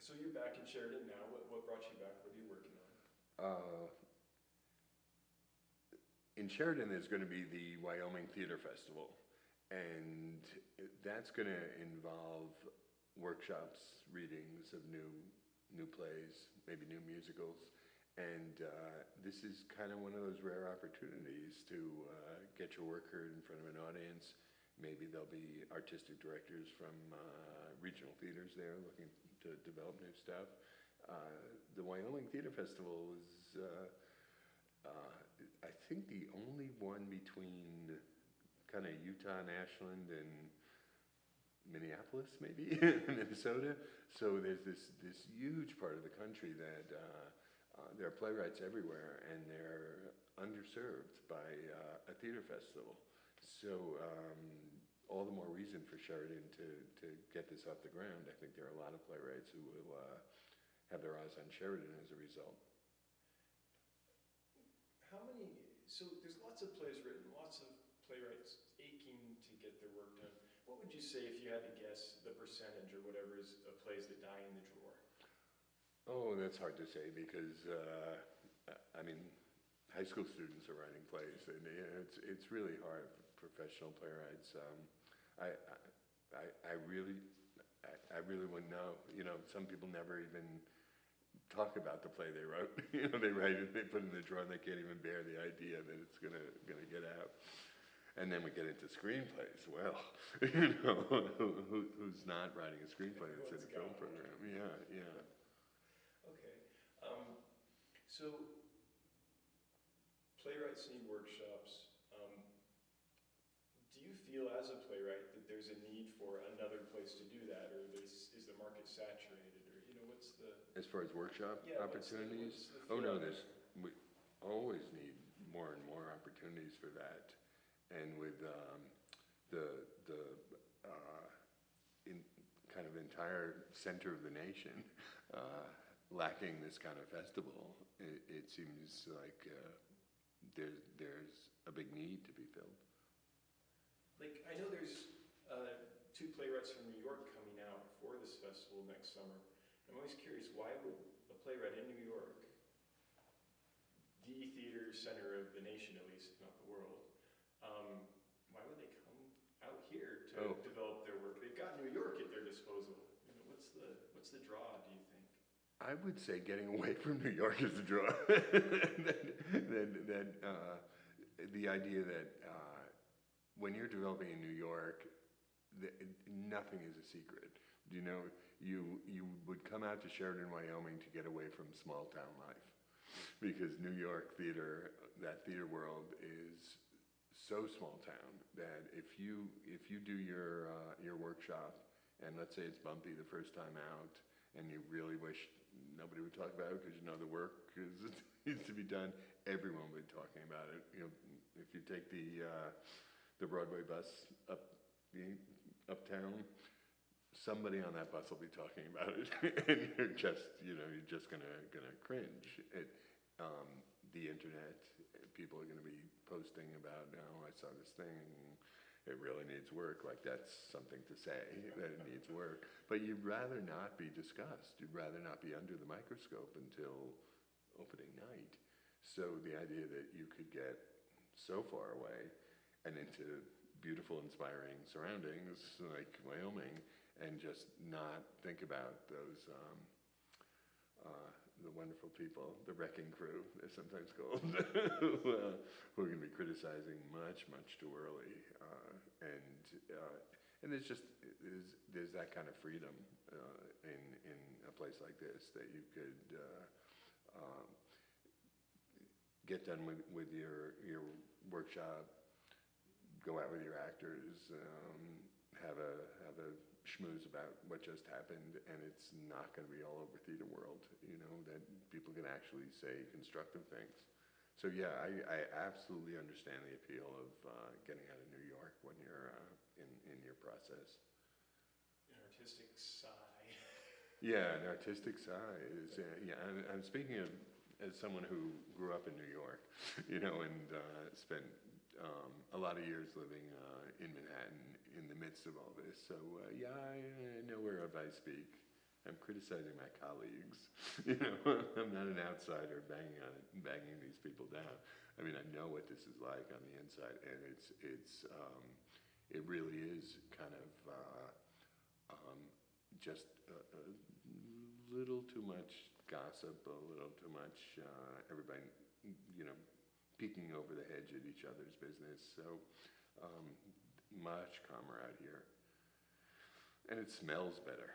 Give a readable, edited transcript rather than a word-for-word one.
So you're back in Sheridan now. What brought you back? What are you working on? Uh, in Sheridan, there's going to be the Wyoming Theater Festival, and that's going to involve workshops, readings of new plays, maybe new musicals, and this is kind of one of those rare opportunities to get your work heard in front of an audience. Maybe there'll be artistic directors from regional theaters there looking to develop new stuff. The Wyoming Theater Festival is, I think, the only one between kind of Utah and Ashland and Minneapolis, maybe, Minnesota. So there's this huge part of the country that there are playwrights everywhere, and they're underserved by a theater festival. So all the more reason for Sheridan to get this off the ground. I think there are a lot of playwrights who will have their eyes on Sheridan as a result. How many? So there's lots of plays written, lots of playwrights aching to get their work done. What would you say if you had to guess the percentage or whatever is of plays that die in the drawer? Oh, that's hard to say because I mean, high school students are writing plays, and it's really hard for professional playwrights. I really wouldn't know. You know, some people never even talk about the play they wrote. You know, they write it, they put it in the drawer, and they can't even bear the idea that it's gonna get out. And then we get into screenplays. Well, you know, who's not writing a screenplay that's in a film program? Yeah. Okay. So playwrights need workshops. Do you feel as a playwright that there's a need for another place to do that, or is the market saturated, or what's the? As far as workshop opportunities, we always need more and more opportunities for that, and with the in kind of entire center of the nation lacking this kind of festival, it seems like there's a big need to be filled. Like, I know there's two playwrights from New York coming out for this festival next summer. I'm always curious, why would a playwright in New York, the theater center of the nation at least, if not the world, why would they come out here to develop their work? They've got New York at their disposal. What's the draw, do you think? I would say getting away from New York is the draw. The idea that when you're developing in New York, nothing is a secret. You know, you would come out to Sheridan, Wyoming to get away from small town life, because New York theater, that theater world is so small town that if you do your workshop, and let's say it's bumpy the first time out, and you really wish nobody would talk about it because you know the work needs to be done, everyone would be talking about it. You know, if you take the Broadway bus uptown, somebody on that bus will be talking about it, and you're just gonna cringe. The internet, people are gonna be posting about, I saw this thing, it really needs work. Like, that's something to say that it needs work. But you'd rather not be discussed. You'd rather not be under the microscope until opening night. So the idea that you could get so far away and into beautiful, inspiring surroundings like Wyoming, and just not think about those the wonderful people, the wrecking crew, they're sometimes called, who are going to be criticizing much too early, and there's that kind of freedom in a place like this, that you could get done with your workshop, go out with your actors, have a schmooze about what just happened, and it's not going to be all over theater world, that people can actually say constructive things. So yeah, I absolutely understand the appeal of getting out of New York when you're in your process. An artistic sigh. Yeah, an artistic sigh is, I'm speaking of as someone who grew up in New York, and spent a lot of years living in Manhattan in the midst of all this. So I know whereof I speak. I'm criticizing my colleagues. I'm not an outsider banging these people down. I mean, I know what this is like on the inside, and it really is kind of just a little too much gossip, a little too much everybody, peeking over the hedge at each other's business. So much calmer out here, and it smells better.